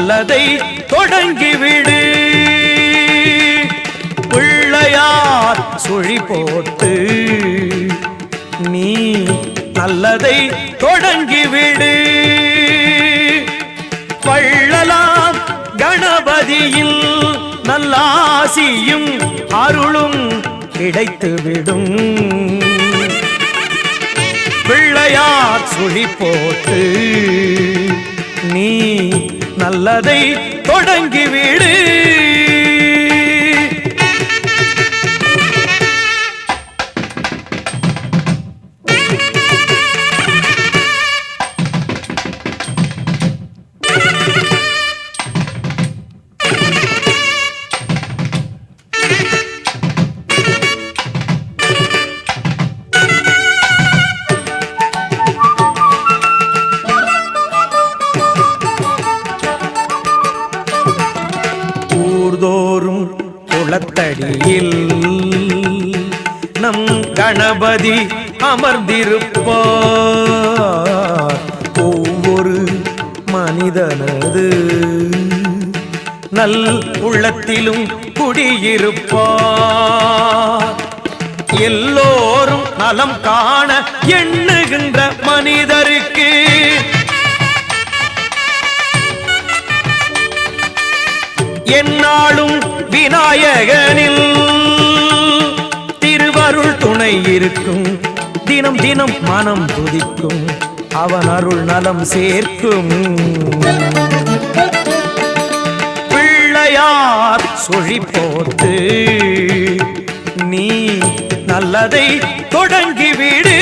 நல்லதை தொடங்கிவிடு. பிள்ளையார் சுழி போட்டு நீ நல்லதை தொடங்கிவிடு. வள்ளலாம் கணபதியில் நல்லாசியும் அருளும் கிடைத்துவிடும். பிள்ளையார் சுழி போட்டு நீ நல்லதை தொடங்கிவிடு. ஊர்தோறும் குளத்தடியில் நம் கணபதி அமர்ந்திருப்பார். ஒவ்வொரு மனிதனது நல் உள்ளத்திலும் குடியிருப்பார். எல்லோரும் நலம் காண எண்ணுகின்ற மனிதருக்கு என்னாலும் விநாயகனில் திருவருள் துணை இருக்கும். தினம் தினம் மனம் துதிக்கும், அவன் அருள் நலம் சேர்க்கும். பிள்ளையார் சுழி போட்டு நீ நல்லதை தொடங்கிவிடு.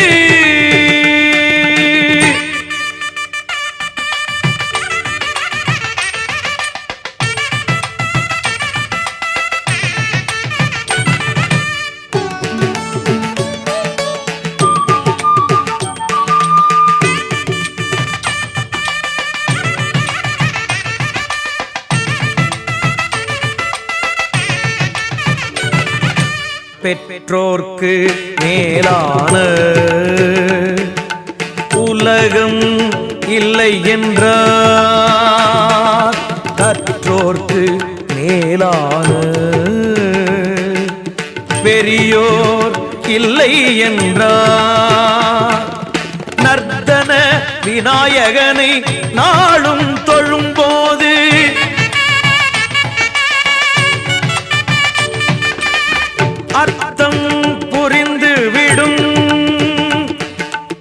பெற்றோர்க்கு மேலான உலகம் இல்லை என்றார். கற்றோர்க்கு மேலான பெரியோர் இல்லை என்றார். நர்த்தன விநாயகனை நாளும் தொழும்போது அர்த்தம் புரிந்து விடும்.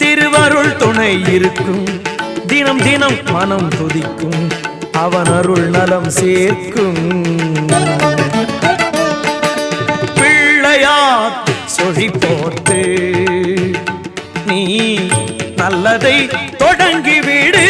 திருவருள் துணை இருக்கும், தினம் தினம் மனம் துதிக்கும், அவன் அருள் நலம் சேர்க்கும். பிள்ளையார் சுழி போட்டு நீ நல்லதை தொடங்கிவிடு.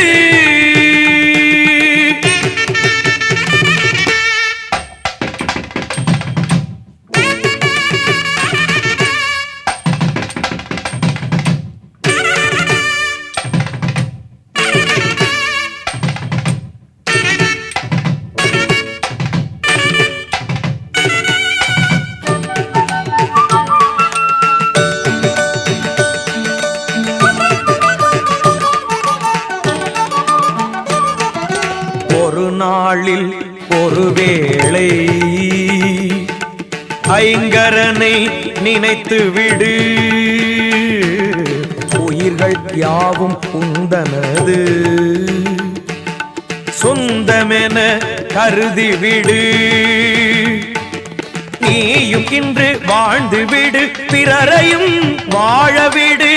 ஒரு நாளில் ஒருவேளை ஐங்கரனை நினைத்து விடு. உயிர்கள் யாவும் உந்தனது சொந்தமென கருதிவிடு. நீயும் இன்று வாழ்ந்து விடு, பிறரையும் வாழவிடு.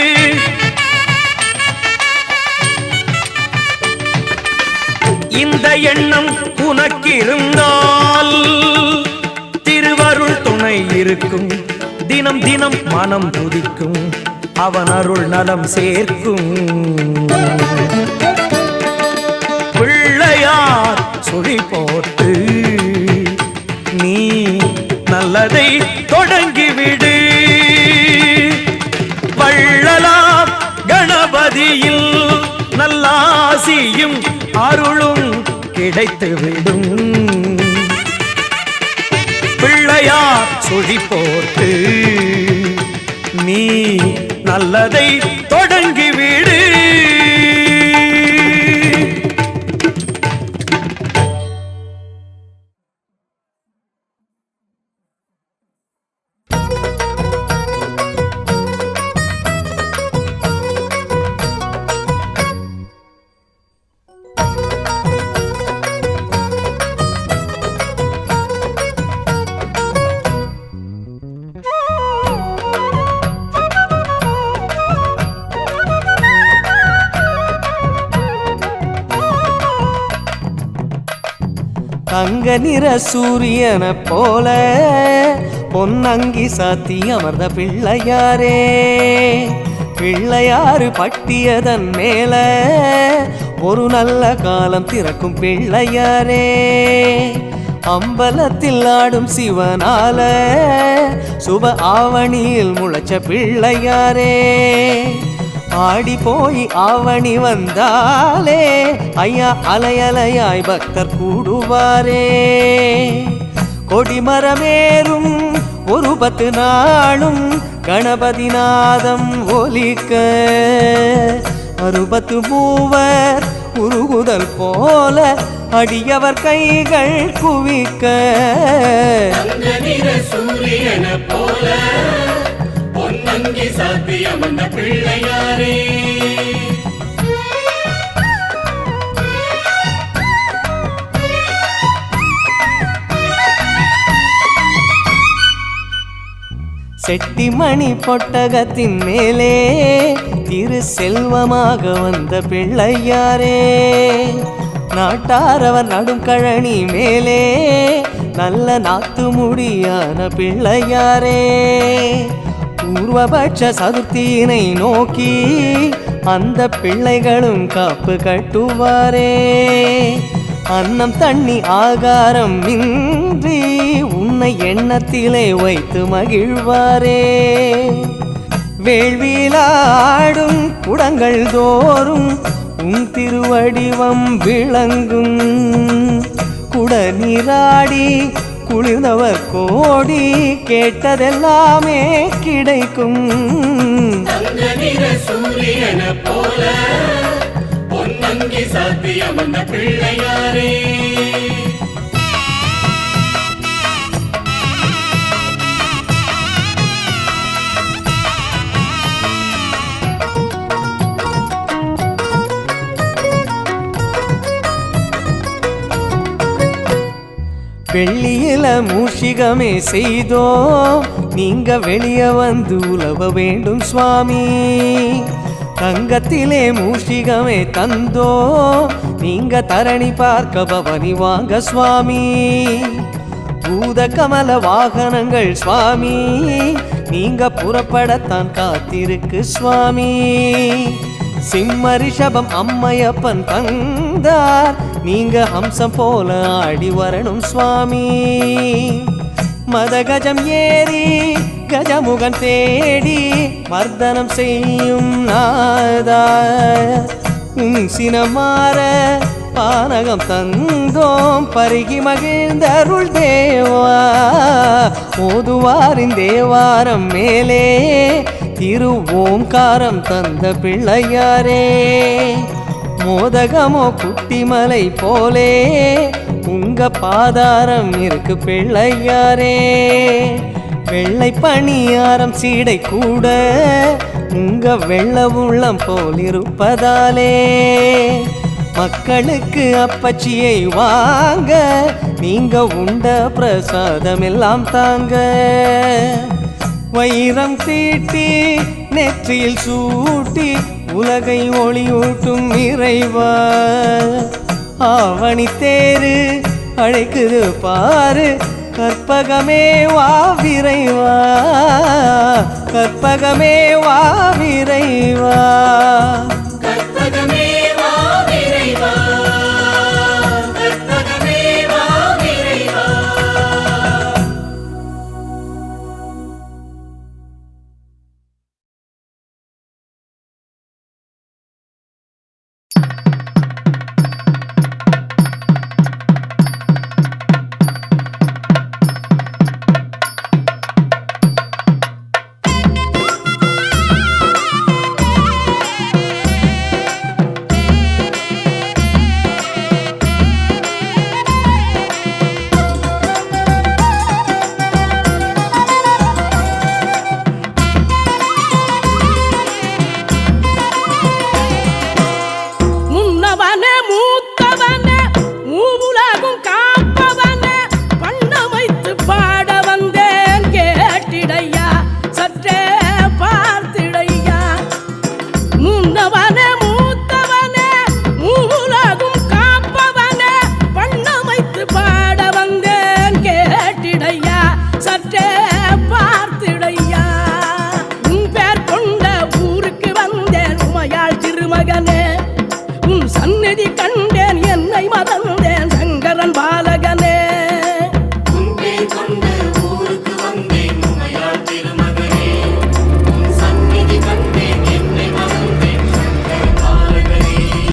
இந்த எண்ணம் உனக்கிருந்தால் திருவருள் துணை இருக்கும். தினம் தினம் மனம் துதிக்கும், அவன் அருள் நலம் சேர்க்கும். பிள்ளையார் சுழி போட்டு நீ நல்லதை தொடங்கிவிடு. வள்ளலாம் கணபதியில் நல்லாசியும் அருளும் கிடைத்துவிடும். பிள்ளையார் சுழி போட்டு நீ நல்லதை தொடங்கிவிடு. தங்க நிற சூரியன போல பொன்னங்கி சாத்தி அமர்ந்த பிள்ளையாரே, பிள்ளையாறு பட்டியதன் மேல ஒரு நல்ல காலம் திறக்கும் பிள்ளையாரே, அம்பலத்தில் ஆடும் சிவனால சுப ஆவணியில் முளைச்ச பிள்ளையாரே, ஆடி போய் ஆவணி வந்தாலே ஐயா அலையலையாய் பக்தர் கூடுவாரே, கொடிமரமேறும் ஒரு 10 நாளும் கணபதி நாதம் ஒலிக்க, 60 மூவர் உருகுதல் போல அடியவர் கைகள் குவிக்க, சூரியன போல பொன்னங்கி சாத்தி அமர்ந்த பிள்ளையாரே, செட்டிமணி பொட்டகத்தின் மேலே திரு செல்வமாக வந்த பிள்ளையாரே, நாட்டாரவர் நடும் கழனி மேலே நல்ல நாத்து முடியான பிள்ளையாரே, பூர்வபட்ச சதுர்த்தியினை நோக்கி அந்த பிள்ளைகளும் காப்பு கட்டுவாரே, அன்னம் தண்ணி ஆகாரம் இன்றி உன்னை எண்ணத்திலே வைத்து மகிழ்வாரே, வேள்வியிலாடும் குடங்கள் தோறும் உன் திருவடிவம் விளங்கும், குட நீராடி குளிர்ந்தவர் கோடி கேட்டதெல்லாமே கிடைக்கும், சூரியன போல பொன்னங்கி சாத்தி அமர்ந்த பிள்ளையாரே, வெள்ளியில மூஷிகமே செய்தோ நீங்க வெளிய வந்து உலவ வேண்டும் சுவாமி, தங்கத்திலே மூஷிகமே தந்தோ நீங்க தரணி பார்க்க பவனி வாங்க சுவாமி, பூத கமல வாகனங்கள் சுவாமி நீங்க புறப்படத்தான் காத்திருக்கு சுவாமி, சிம்ம ரிஷபம் அம்மையப்பன் தந்தார் நீங்க ஹம்சம் போல ஆடி வரணும் சுவாமி, மதகஜம் ஏறி கஜமுகன் தேடி மர்தனம் செய்யும் நாதா, சினமாற பானகம் தந்தோம் பருகி மகிழ்ந்தருள் தேவா, ஓதுவாரின் தேவாரம் மேலே திரு ஓம்காரம் தந்த பிள்ளையாரே, மோதகமோ குட்டிமலை போலே உங்க பாதாரம் இருக்கு பிள்ளையாரே, வெள்ளை பணியாரம் சீடை கூட உங்க வெள்ள உள்ளம் போல் இருப்பதாலே, மக்களுக்கு அப்பச்சியை வாங்க நீங்க உண்ட பிரசாதம் எல்லாம் தாங்க, வைரம் தீட்டி நெற்றியில் சூட்டி உலகை ஒளியூட்டும் இறைவா, ஆவணி தேரு அழைக்குது பாரு கற்பகமே வா விரைவா, கற்பகமே வா விரைவா.